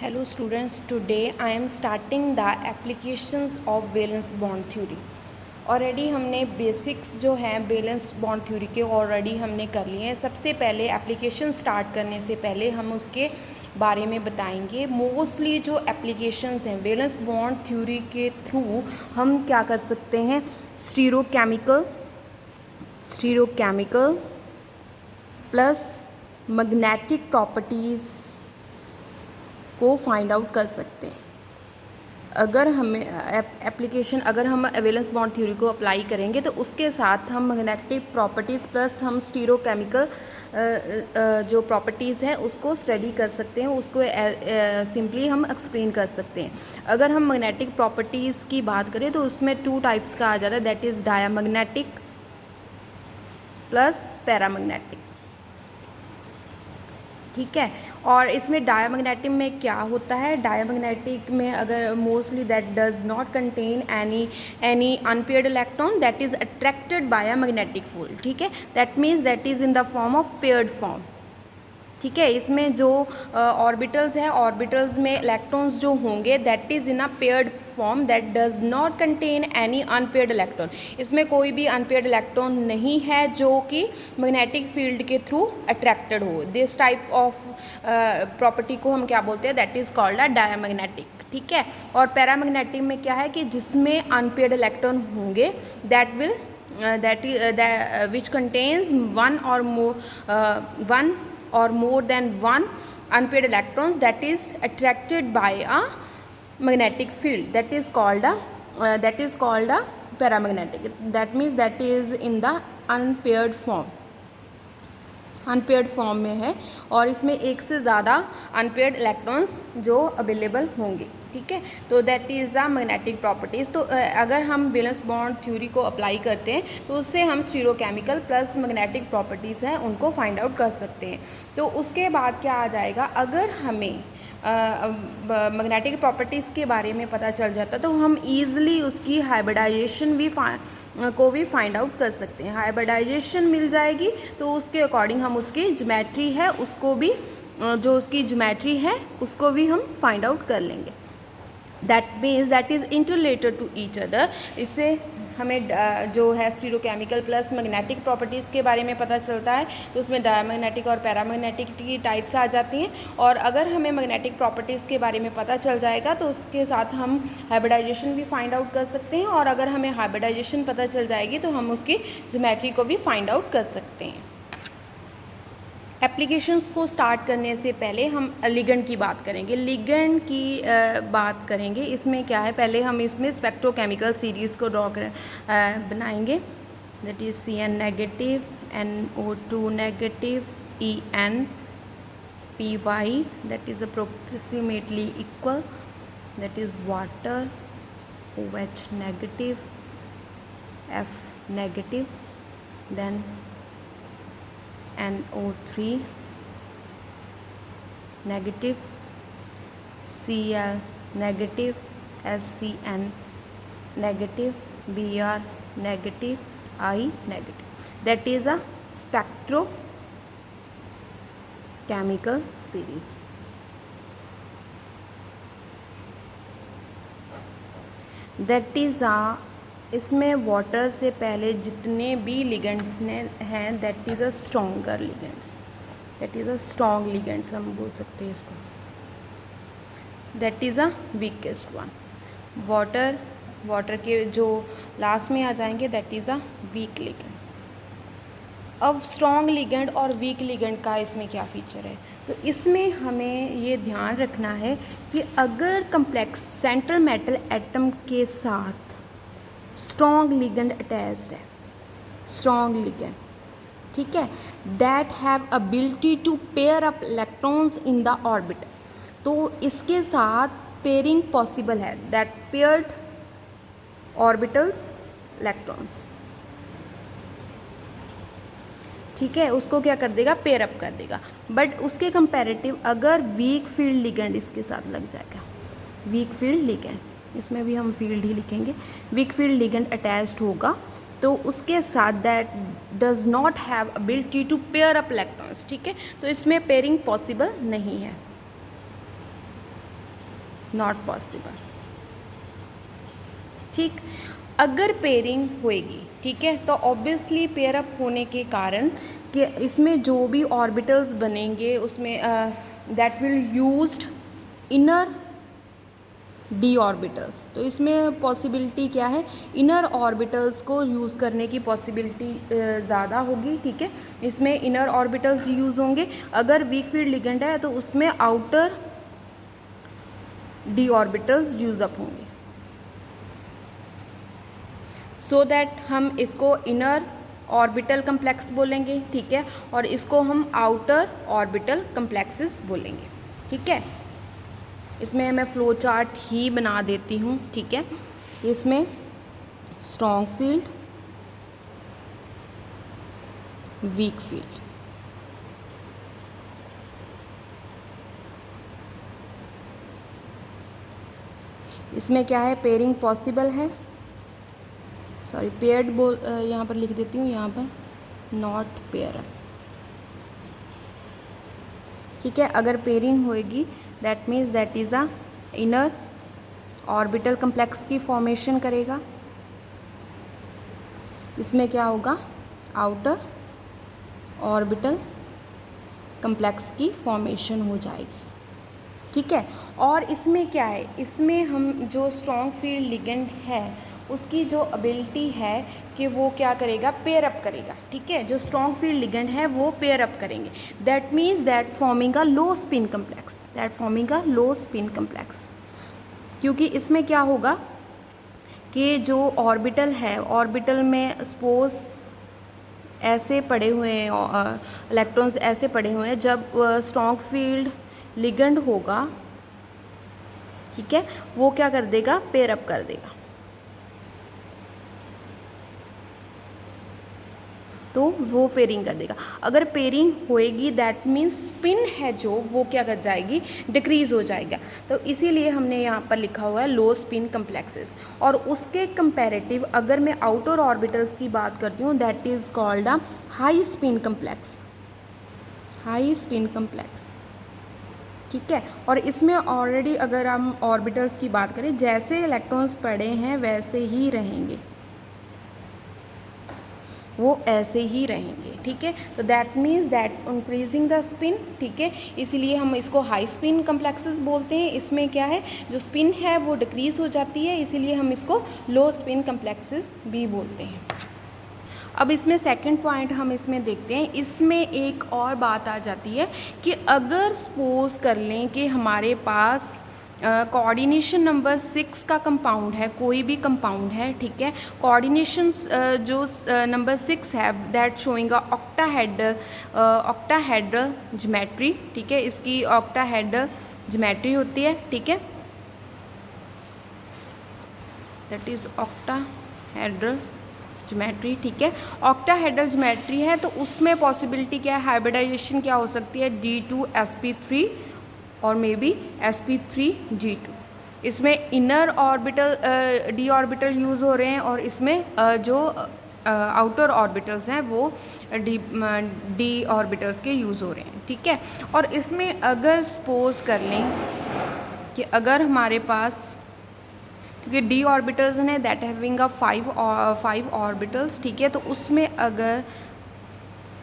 Hello students, today I am starting the applications of valence bond theory. Already हमने basics जो हैं valence bond theory के already हमने कर लिए हैं। सबसे पहले एप्लीकेशन स्टार्ट करने से पहले हम उसके बारे में बताएंगे। मोस्टली जो एप्लीकेशंस हैं वैलेंस बॉन्ड थ्योरी के थ्रू हम क्या कर सकते हैं, स्टीरियोकेमिकल प्लस मैग्नेटिक प्रॉपर्टीज़ को फाइंड आउट कर सकते हैं। अगर हमें अगर हम वैलेंस बॉन्ड थ्योरी को अप्लाई करेंगे तो उसके साथ हम मैग्नेटिक प्रॉपर्टीज़ प्लस हम स्टीरियोकेमिकल जो प्रॉपर्टीज़ हैं उसको स्टडी कर सकते हैं, उसको सिंपली हम एक्सप्लेन कर सकते हैं। अगर हम मैग्नेटिक प्रॉपर्टीज़ की बात करें तो उसमें 2 टाइप्स का आ जाता है, that is diamagnetic plus paramagnetic. ठीक है, और इसमें डायमैग्नेटिक में क्या होता है, डायमैग्नेटिक में अगर mostly that does not contain any unpaired electron that is attracted by a magnetic field. ठीक है, that means that is in the form of paired form. ठीक है, इसमें जो ऑर्बिटल्स है, ऑर्बिटल्स में इलेक्ट्रॉन्स जो होंगे that is in a paired form that does not contain any unpaired electron. इसमें कोई भी अनपेयर्ड इलेक्ट्रॉन नहीं है जो कि मैग्नेटिक फील्ड के थ्रू अट्रैक्टेड हो। दिस टाइप ऑफ प्रॉपर्टी को हम क्या बोलते हैं, that is called a diamagnetic. ठीक है, और पैरामैग्नेटिक में क्या है कि जिसमें अनपेयर्ड इलेक्ट्रॉन होंगे that will which contains one or more than one unpaired electrons that is attracted by a magnetic field, that is called a paramagnetic. That means that is in the unpaired form में है और इसमें एक से ज़्यादा unpaired electrons जो available होंगे। ठीक है, तो that is the magnetic properties. तो अगर हम वैलेंस बॉन्ड थ्योरी को अप्लाई करते हैं तो उससे हम स्टीरियोकेमिकल प्लस मैग्नेटिक प्रॉपर्टीज़ हैं उनको फाइंड आउट कर सकते हैं। तो उसके बाद क्या आ जाएगा, अगर हमें मैग्नेटिक प्रॉपर्टीज़ के बारे में पता चल जाता तो हम ईज़िली उसकी हाइब्रिडाइजेशन को भी फाइंड आउट कर सकते हैं। हाइब्रिडाइजेशन मिल जाएगी तो उसके अकॉर्डिंग हम उसकी ज्योमेट्री है उसको भी उसको भी हम फाइंड आउट कर लेंगे। That means that is interrelated to each other. इससे हमें जो है स्टीरियोकेमिकल प्लस मैग्नेटिक प्रॉपर्टीज़ के बारे में पता चलता है, तो उसमें डायमैग्नेटिक और पैरामैग्नेटिक की टाइप्स आ जाती हैं। और अगर हमें मैग्नेटिक प्रॉपर्टीज़ के बारे में पता चल जाएगा तो उसके साथ हम हाइब्रिडाइजेशन भी फाइंड आउट कर सकते हैं, और अगर हमें हाइब्रिडाइजेशन पता चल जाएगी तो हम उसकी ज्योमेट्री को भी फाइंड आउट कर सकते हैं। एप्लीकेशंस को स्टार्ट करने से पहले हम लिगेंड की बात करेंगे। लिगेंड की बात करेंगे, इसमें क्या है, पहले हम इसमें स्पेक्ट्रोकेमिकल सीरीज़ को बनाएंगे। That is Cn negative, NO2 negative, En Py that is approximately equal, that is water OH negative, F negative, then NO3 negative, Cl negative, SCN negative, Br negative, I negative. That is a spectrochemical series. That is a इसमें water से पहले जितने भी ligands हैं that is a stronger ligands, that is a strong ligands हम बोल सकते हैं इसको। That is a weakest one. Water के जो लास्ट में आ जाएंगे that is a week ligand. अब स्ट्रॉन्ग लिगेंड और वीक लिगेंड का इसमें क्या फीचर है, तो इसमें हमें ये ध्यान रखना है कि अगर कम्प्लेक्स सेंट्रल मेटल एटम के साथ स्ट्रॉन्ग लिगेंड अटैच्ड है, स्ट्रॉन्ग लिगेंड, ठीक है, that have ability to pair up electrons in the orbit, तो इसके साथ पेयरिंग पॉसिबल है, दैट पेयर्ड ऑर्बिटल्स इलेक्ट्रॉन्स। ठीक है, उसको क्या कर देगा, पेयर अप कर देगा। बट उसके कंपैरेटिव अगर वीक फील्ड लिगेंड इसके साथ लग जाएगा, वीक फील्ड लिगेंड, इसमें भी हम फील्ड ही लिखेंगे, वीक फील्ड लिगेंड अटैच्ड होगा तो उसके साथ that does not have ability to pair up electrons. ठीक है, तो इसमें पेयरिंग पॉसिबल नहीं है। Not possible. ठीक, अगर पेयरिंग होएगी, ठीक है, तो ऑब्वियसली पेयर अप होने के कारण कि इसमें जो भी ऑर्बिटल्स बनेंगे उसमें that will used inner D orbitals. तो इसमें पॉसिबिलिटी क्या है, इनर ऑर्बिटल्स को यूज़ करने की पॉसिबिलिटी ज़्यादा होगी। ठीक है, इसमें इनर ऑर्बिटल्स यूज़ होंगे। अगर वीक फील्ड लिगेंड है तो उसमें outer D orbitals use up होंगे, सो दैट हम इसको इनर ऑर्बिटल कम्प्लेक्स बोलेंगे। ठीक है, और इसको हम आउटर ऑर्बिटल कम्प्लेक्सेस बोलेंगे। ठीक है, इसमें मैं फ्लो चार्ट ही बना देती हूँ। ठीक है, इसमें स्ट्रॉन्ग फील्ड, वीक फील्ड, इसमें क्या है, पेयरिंग पॉसिबल है, सॉरी पेयर्ड बोल यहाँ पर लिख देती हूँ, यहाँ पर नॉट पेयर। ठीक है, अगर पेयरिंग होएगी that means that is a inner orbital complex की फॉर्मेशन करेगा। इसमें क्या होगा, आउटर ऑर्बिटल कम्प्लेक्स की फॉर्मेशन हो जाएगी। ठीक है, और इसमें क्या है, इसमें हम जो स्ट्रॉन्ग फील्ड लिगेंड है उसकी जो एबिलिटी है कि वो क्या करेगा, पेयर अप करेगा। ठीक है, जो स्ट्रॉन्ग फील्ड लिगेंड है वो पेयर अप करेंगे। That means that forming a low spin complex, that forming a low spin complex. क्योंकि इसमें क्या होगा कि जो ऑर्बिटल है, ऑर्बिटल में सपोज ऐसे पड़े हुए हैं इलेक्ट्रॉन्स, ऐसे पड़े हुए हैं, जब स्ट्रॉन्ग फील्ड लिगेंड होगा, ठीक है, वो क्या कर देगा, पेयर अप कर देगा। तो वो पेयरिंग कर देगा। अगर पेयरिंग होएगी दैट मीन्स स्पिन है जो वो क्या कर जाएगी, डिक्रीज हो जाएगा। तो इसीलिए हमने यहाँ पर लिखा हुआ है लो स्पिन कम्प्लेक्सेस। और उसके कंपैरेटिव अगर मैं आउटर ऑर्बिटल्स की बात करती हूँ that is called a high spin complex, high spin complex. ठीक है, और इसमें ऑलरेडी अगर हम ऑर्बिटल्स की बात करें, जैसे इलेक्ट्रॉन्स पड़े हैं वैसे ही रहेंगे, वो ऐसे ही रहेंगे। ठीक है, तो that means that increasing the spin. ठीक है, इसीलिए हम इसको हाई स्पिन कम्प्लेक्सेस बोलते हैं। इसमें क्या है, जो स्पिन है वो डिक्रीज हो जाती है, इसीलिए हम इसको लो स्पिन कम्प्लेक्सेस भी बोलते हैं। अब इसमें सेकंड पॉइंट हम इसमें देखते हैं, इसमें एक और बात आ जाती है कि अगर सपोज कर लें कि हमारे पास कोऑर्डिनेशन नंबर 6 का कंपाउंड है, कोई भी कंपाउंड है, ठीक है, कोऑर्डिनेशन जो नंबर 6 है that showing a octahedral geometry. ठीक है, इसकी ऑक्टाहेड्रल ज्योमेट्री होती है। ठीक है, दैट इज़ ऑक्टाहेड्रल ज्योमेट्री। ठीक है, ऑक्टाहेड्रल ज्योमेट्री है तो उसमें पॉसिबिलिटी क्या है, हाइब्रिडाइजेशन क्या हो सकती है, D2sp3 और मे बी sp3G2। इसमें inner orbital D orbital use हो रहे हैं और इसमें जो आउटर ऑर्बिटल्स हैं वो डी ऑर्बिटल्स के यूज़ हो रहे हैं। ठीक है, और इसमें अगर सपोज कर लें कि अगर हमारे पास, क्योंकि डी ऑर्बिटल्स हैं दैट हैविंग अ 5 ऑर्बिटल्स, ठीक है, तो उसमें अगर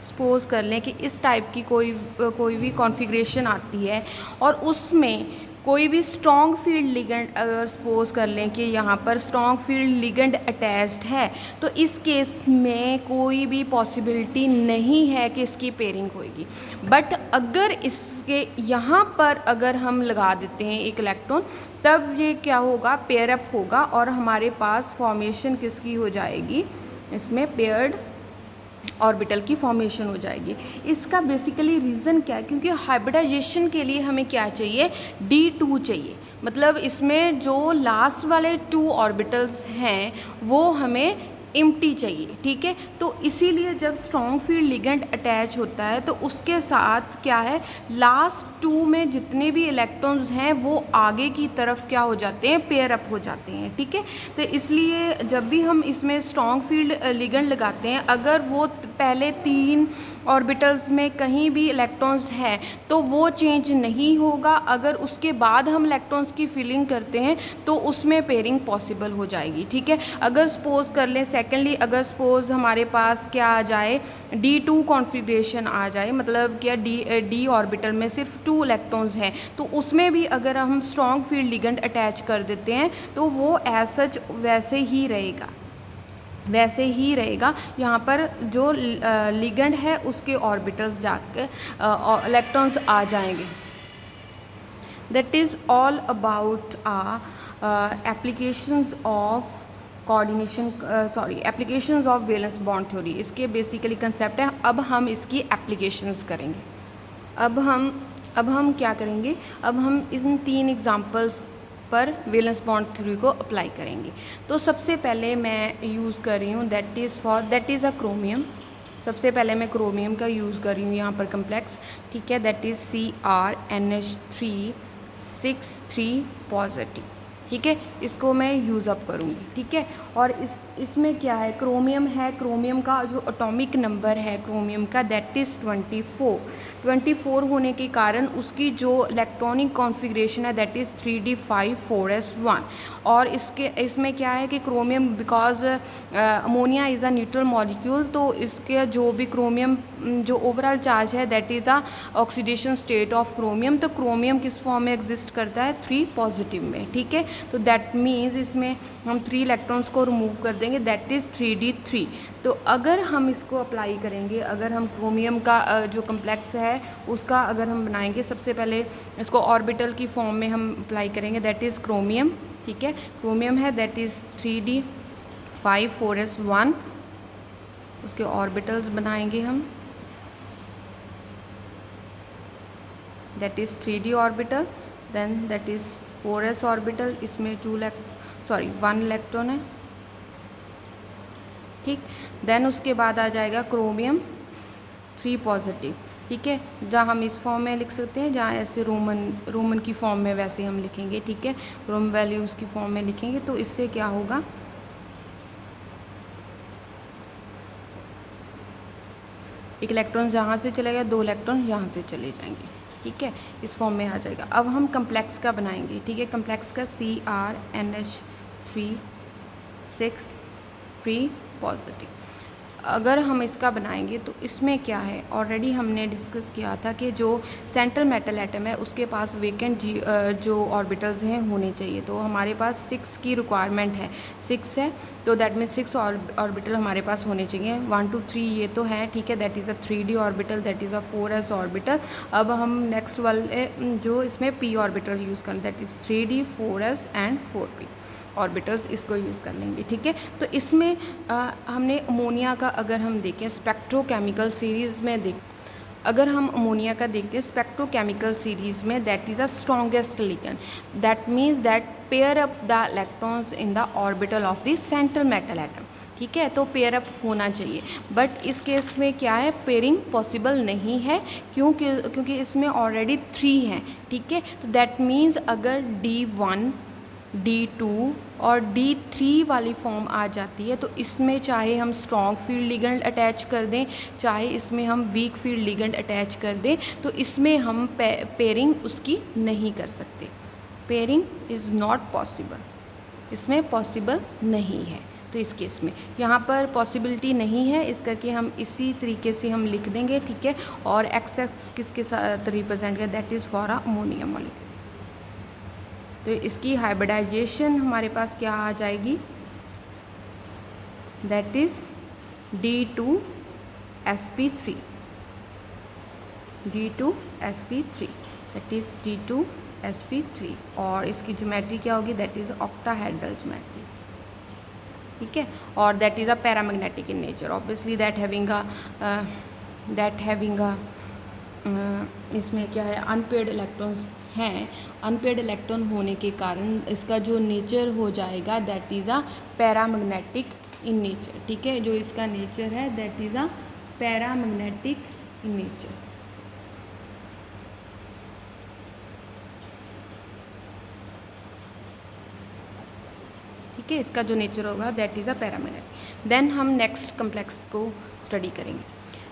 सपोज कर लें कि इस टाइप की कोई भी कॉन्फ़िगरेशन आती है और उसमें कोई भी स्ट्रॉन्ग फील्ड लिगेंड, अगर सपोज कर लें कि यहाँ पर स्ट्रॉन्ग फील्ड लिगेंड अटैच्ड है, तो इस केस में कोई भी पॉसिबिलिटी नहीं है कि इसकी पेयरिंग होएगी। बट अगर इसके यहाँ पर अगर हम लगा देते हैं एक इलेक्ट्रॉन, तब ये क्या होगा, पेयर अप होगा और हमारे पास फॉर्मेशन किसकी हो जाएगी, इसमें पेयर्ड ऑर्बिटल की फॉर्मेशन हो जाएगी। इसका बेसिकली रीज़न क्या है, क्योंकि हाइब्रिडाइजेशन के लिए हमें क्या चाहिए, D2 चाहिए। मतलब इसमें जो लास्ट वाले 2 ऑर्बिटल्स हैं वो हमें एम्प्टी चाहिए। ठीक है, तो इसीलिए जब स्ट्रॉन्ग फील्ड लिगेंड अटैच होता है तो उसके साथ क्या है, लास्ट 2 में जितने भी इलेक्ट्रॉन्स हैं वो आगे की तरफ क्या हो जाते हैं, पेयर अप हो जाते हैं। ठीक है, तो इसलिए जब भी हम इसमें स्ट्रॉन्ग फील्ड लिगेंड लगाते हैं, अगर वो पहले 3 ऑर्बिटल्स में कहीं भी इलेक्ट्रॉन्स है तो वो चेंज नहीं होगा। अगर उसके बाद हम इलेक्ट्रॉन्स की फिलिंग करते हैं तो उसमें पेयरिंग पॉसिबल हो जाएगी, ठीक है। अगर सपोज कर लें सेकेंडली, अगर सपोज हमारे पास क्या आ जाए, D2 कॉन्फ़िगरेशन आ जाए, मतलब क्या डी ऑर्बिटल में सिर्फ 2 इलेक्ट्रॉन्स हैं, तो उसमें भी अगर हम स्ट्रॉन्ग फील्ड लिगेंड अटैच कर देते हैं तो वो एज सच वैसे ही रहेगा, वैसे ही रहेगा। यहाँ पर जो लिगेंड है उसके ऑर्बिटल्स जाकर इलेक्ट्रॉन्स आ जाएंगे। That is all about applications of coordination, applications of valence bond theory. इसके बेसिकली कंसेप्ट है। अब हम इसकी एप्लीकेशंस करेंगे। अब हम क्या करेंगे, अब हम इन 3 एग्जांपल्स पर वैलेंस बॉन्ड थ्योरी को अप्लाई करेंगे। तो सबसे पहले मैं यूज़ कर रही हूँ दैट इज़ अ क्रोमियम। सबसे पहले मैं क्रोमियम का यूज़ कर रही हूँ यहाँ पर कम्प्लेक्स, ठीक है, दैट इज़ CrNH3 पॉजिटिव, ठीक है। इसको मैं यूज़ अप करूँगी, ठीक है। और इसमें क्या है, क्रोमियम है, क्रोमियम का जो एटॉमिक नंबर है क्रोमियम का दैट इज़ 24 होने के कारण उसकी जो इलेक्ट्रॉनिक कॉन्फ़िगरेशन है दैट इज़ 3d5 4s1। और इसमें क्या है कि chromium because ammonia is a neutral molecule, तो इसके जो भी क्रोमियम जो ओवरऑल चार्ज है that is a oxidation state of chromium. तो क्रोमियम किस फॉर्म में एग्जिस्ट करता है, 3 पॉजिटिव में, ठीक है। तो दैट मीन्स इसमें हम 3 इलेक्ट्रॉन्स को रिमूव कर देंगे दैट इज़ 3d3। तो अगर हम इसको अप्लाई करेंगे, अगर हम क्रोमियम का जो कम्प्लेक्स है उसका अगर हम बनाएंगे, सबसे पहले इसको ऑर्बिटल की फॉर्म में हम अप्लाई करेंगे दैट इज़ क्रोमियम, ठीक है। क्रोमियम है दैट इज़ 3d5 4s1, उसके ऑर्बिटल्स बनाएंगे हम that is 3d orbital, then that is 4s orbital, इसमें 1 इलेक्ट्रॉन है, ठीक। देन उसके बाद आ जाएगा क्रोमियम 3 पॉजिटिव, ठीक है, जहाँ हम इस फॉर्म में लिख सकते हैं, जहाँ ऐसे रोमन की फॉर्म में वैसे हम लिखेंगे, ठीक है, रोमन वैल्यूज़ की फॉर्म में लिखेंगे। तो इससे क्या होगा, एक इलेक्ट्रॉन यहाँ से चलेगा, 2 इलेक्ट्रॉन यहाँ से चले जाएंगे, ठीक है, इस फॉर्म में आ जाएगा। अब हम कम्प्लेक्स का बनाएंगे, ठीक है, कम्प्लेक्स का CrNH3 पॉजिटिव। अगर हम इसका बनाएंगे तो इसमें क्या है, ऑलरेडी हमने डिस्कस किया था कि जो सेंट्रल मेटल एटम है उसके पास वेकेंट जो ऑर्बिटल्स हैं होने चाहिए। तो हमारे पास 6 की रिक्वायरमेंट है, 6 है, तो दैट मीन्स 6 ऑर्बिटल हमारे पास होने चाहिए। 1 2 3 ये तो है, ठीक है, that is a 3d orbital, that is a 4s orbital. अब हम नेक्स्ट वाले जो इसमें p ऑर्बिटल यूज़ करें that is 3d 4s and 4p orbitals, इसको यूज़ कर लेंगे, ठीक है। तो इसमें हमने अमोनिया का अगर हम देखें स्पेक्ट्रोकेमिकल सीरीज़ में अगर हम अमोनिया का देखते हैं स्पेक्ट्रोकेमिकल सीरीज़ में that is a strongest ligand, that means that pair up the electrons in the orbital of the central metal atom, ठीक है। तो पेयर अप होना चाहिए, बट इस केस में क्या है, पेयरिंग पॉसिबल नहीं है, क्योंकि इसमें ऑलरेडी 3 हैं, ठीक है। तो दैट मीन्स अगर D1 D2 और D3 वाली फॉर्म आ जाती है तो इसमें चाहे हम स्ट्रॉन्ग फील्ड लिगेंड अटैच कर दें, चाहे इसमें हम वीक फील्ड लिगेंड अटैच कर दें, तो इसमें हम पेयरिंग उसकी नहीं कर सकते, पेयरिंग इज़ नॉट पॉसिबल, इसमें पॉसिबल नहीं है। तो इस केस में यहाँ पर पॉसिबिलिटी नहीं है, इस करके हम इसी तरीके से हम लिख देंगे, ठीक है। और एक्स एक्स किसके साथ रिप्रेजेंट कर, that is for a ammonium molecule. तो इसकी हाइब्रिडाइजेशन हमारे पास क्या आ जाएगी, that is D2sp3, that is D2sp3। और इसकी ज्योमेट्री क्या होगी, दैट इज़ ऑक्टाहेड्रल ज्योमेट्री, ठीक है। और that is a paramagnetic in nature, obviously that having a इसमें क्या है, अनपेयर्ड इलेक्ट्रॉन्स हैं, अनपेयर्ड इलेक्ट्रॉन होने के कारण इसका जो नेचर हो जाएगा that is a paramagnetic in nature, ठीक है। जो इसका नेचर है that is a paramagnetic in nature. ठीक है, इसका जो नेचर होगा that is a paramagnetic. Then हम नेक्स्ट कम्प्लेक्स को स्टडी करेंगे।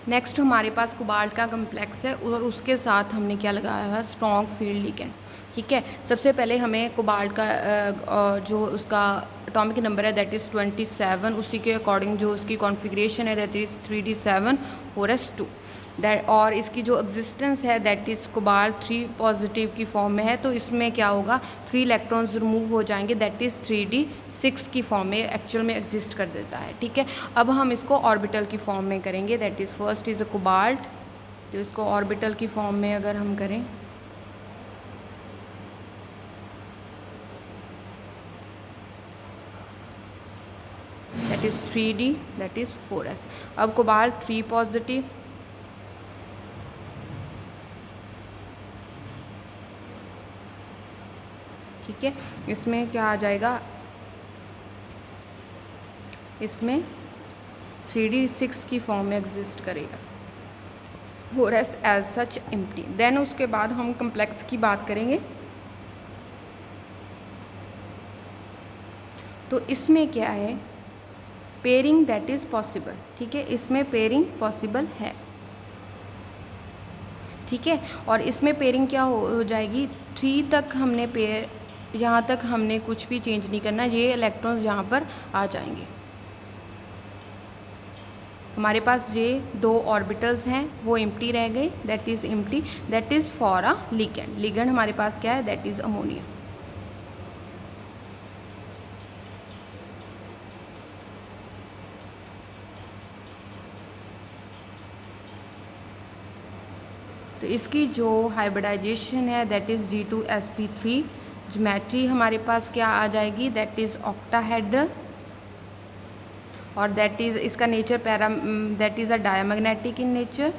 नेक्स्ट हमारे पास कोबाल्ट का कम्प्लेक्स है और उसके साथ हमने क्या लगाया हुआ है, स्ट्रॉन्ग फील्ड लिगेंड। ठीक है, सबसे पहले हमें कोबाल्ट का जो उसका एटॉमिक नंबर है दैट इज़ 27, उसी के अकॉर्डिंग जो उसकी कॉन्फ़िगरेशन है that is 3d7 4s2 that, और इसकी जो एग्जिस्टेंस है दैट इज़ कोबाल्ट 3 पॉजिटिव की फॉर्म में है, तो इसमें क्या होगा 3 इलेक्ट्रॉन्स रिमूव हो जाएंगे दैट इज़ 3d6 की फॉर्म में एक्चुअल में एग्जिस्ट कर देता है। ठीक है, अब हम इसको ऑर्बिटल की फॉर्म में करेंगे that is first is a cobalt, तो इसको ऑर्बिटल की फॉर्म में अगर हम करें that is 3d that is 4s। अब कोबाल्ट 3 पॉजिटिव, ठीक है, इसमें क्या आ जाएगा, इसमें 3d6 की फॉर्म में एग्जिस्ट करेगा, 4s as such empty. Then उसके बाद हम कम्प्लेक्स की बात करेंगे, तो इसमें क्या है, पेयरिंग दैट इज़ पॉसिबल। ठीक है, इसमें पेयरिंग पॉसिबल है। ठीक है, और इसमें पेयरिंग क्या हो जाएगी, 3 तक हमने पेयर, यहाँ तक हमने कुछ भी चेंज नहीं करना, ये इलेक्ट्रॉन्स यहाँ पर आ जाएंगे। हमारे पास ये 2 ऑर्बिटल्स हैं वो एम्प्टी रह गए that is empty, that is for a ligand. Ligand हमारे पास क्या है दैट इज़ अमोनिया। तो इसकी जो हाइब्रिडाइजेशन है दैट इज़ G2sp3। ज्योमेट्री हमारे पास क्या आ जाएगी दैट इज़ ऑक्टाहेड्रल, और दैट इज़ इसका nature that is a diamagnetic in nature,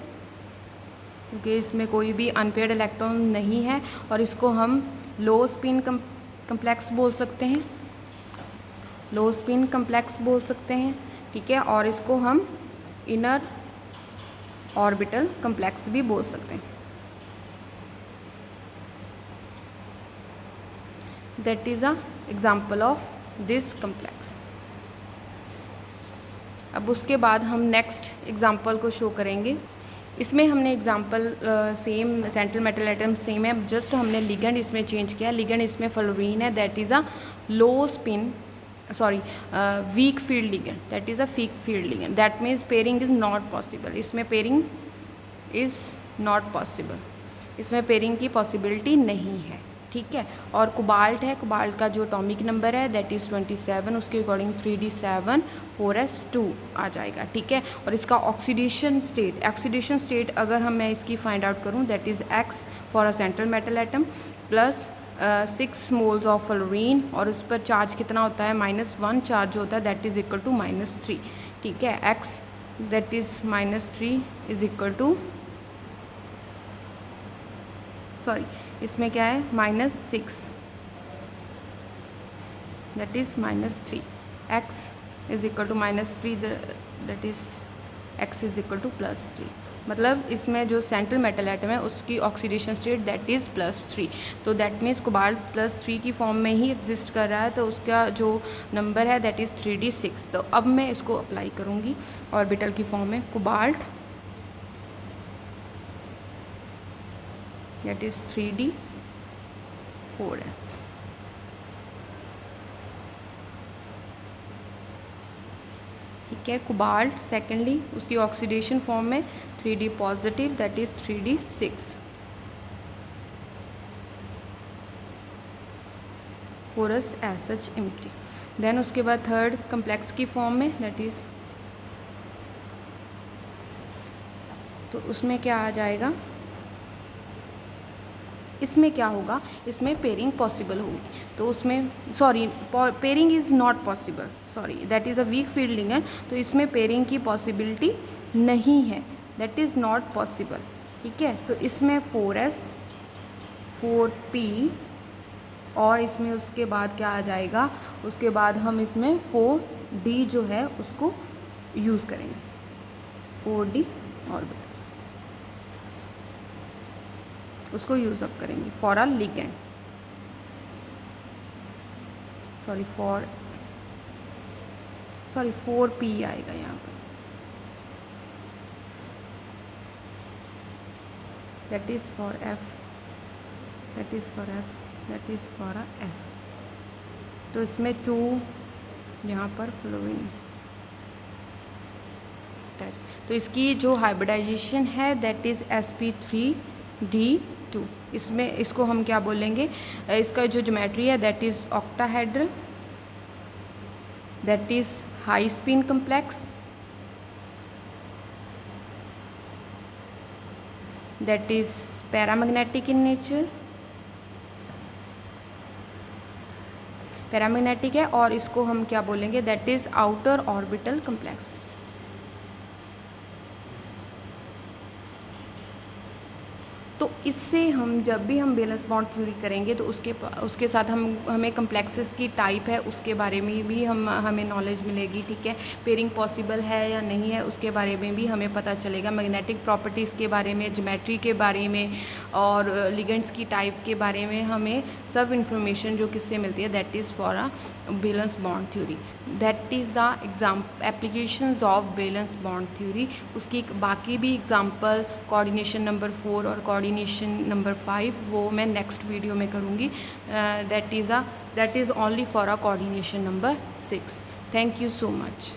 क्योंकि इसमें कोई भी अनपेयर्ड इलेक्ट्रॉन नहीं है, और इसको हम लो स्पिन कम्प्लेक्स बोल सकते हैं, लो स्पिन कम्प्लेक्स बोल सकते हैं। ठीक है, और इसको हम इनर ऑर्बिटल कम्प्लेक्स भी बोल सकते हैं। That is a example of this complex. अब उसके बाद हम नेक्स्ट एग्जाम्पल को शो करेंगे। इसमें हमने example same central metal atom same है, जस्ट हमने लिगेंड इसमें चेंज किया। लिगेंड इसमें फ्लोरीन है that is a low spin weak field ligand, that is a weak field ligand, that means pairing is not possible. इसमें pairing is not possible, इसमें pairing की possibility नहीं है। ठीक है, और कोबाल्ट है, कोबाल्ट का जो एटॉमिक नंबर है दैट इज़ 27, उसके अकॉर्डिंग 3d7 4s2 आ जाएगा। ठीक है, और इसका ऑक्सीडेशन स्टेट अगर मैं इसकी फाइंड आउट करूँ that is x for a central metal atom plus 6 moles of fluorine, और उस पर चार्ज कितना होता है -1 चार्ज होता है दैट इज़ इक्वल टू -3। ठीक है, x that is -3 is equal to इसमें क्या है -6 that is -3, x is equal to -3 that is x is equal to +3। मतलब इसमें जो सेंट्रल मेटल एटम है उसकी ऑक्सीडेशन स्टेट दैट इज़ +3, तो दैट मीन्स कोबाल्ट +3 की फॉर्म में ही एग्जिस्ट कर रहा है, तो उसका जो नंबर है दैट इज़ 3d6। तो अब मैं इसको अप्लाई करूँगी ऑर्बिटल की फॉर्म में, कोबाल्ट दैट इज़ 3d4s। ठीक है, कोबाल्ट सेकेंडली उसकी ऑक्सीडेशन फॉर्म में 3d positive that is 3d6 4s as such empty. Then उसके बाद थर्ड कम्प्लेक्स की फॉर्म में दैट इज़, तो उसमें क्या आ जाएगा, इसमें क्या होगा, इसमें पेयरिंग पॉसिबल होगी, तो उसमें pairing is not possible, that is a weak field ligand, तो इसमें पेयरिंग की पॉसिबिलिटी नहीं है, दैट इज़ नॉट पॉसिबल। ठीक है, तो इसमें 4s 4p, और इसमें उसके बाद क्या आ जाएगा, उसके बाद हम इसमें 4d जो है उसको यूज़ करेंगे, 4d ऑर्बिटल उसको यूज़ अप करेंगे for a ligand, for sorry 4p आएगा यहाँ पर, that is for F, that is for F, that is for F. तो इसमें 2 यहाँ पर फ्लोइंग, तो इसकी जो हाइब्रिडाइजेशन है दैट इज़ sp3d2। इसमें इसको हम क्या बोलेंगे, इसका जो ज्योमेट्री है that is octahedral, that is high spin complex, that is paramagnetic in nature, paramagnetic है, और इसको हम क्या बोलेंगे, that is outer orbital complex. तो इससे हम जब भी हम वैलेंस बॉन्ड थ्योरी करेंगे तो उसके साथ हमें कम्प्लेक्सेस की टाइप है उसके बारे में भी हमें नॉलेज मिलेगी, ठीक है। पेयरिंग पॉसिबल है या नहीं है उसके बारे में भी हमें पता चलेगा, मैग्नेटिक प्रॉपर्टीज़ के बारे में, ज्योमेट्री के बारे में, और लिगेंड्स की टाइप के बारे में हमें सब इंफॉर्मेशन जो किससे मिलती है, that is for a valence bond theory. That is the applications of valence bond theory. उसकी बाकी भी एग्जांपल कोऑर्डिनेशन नंबर 4 और कोऑर्डिनेशन नंबर 5 वो मैं नेक्स्ट वीडियो में करूँगी। That is only for a coordination number 6। Thank you so much.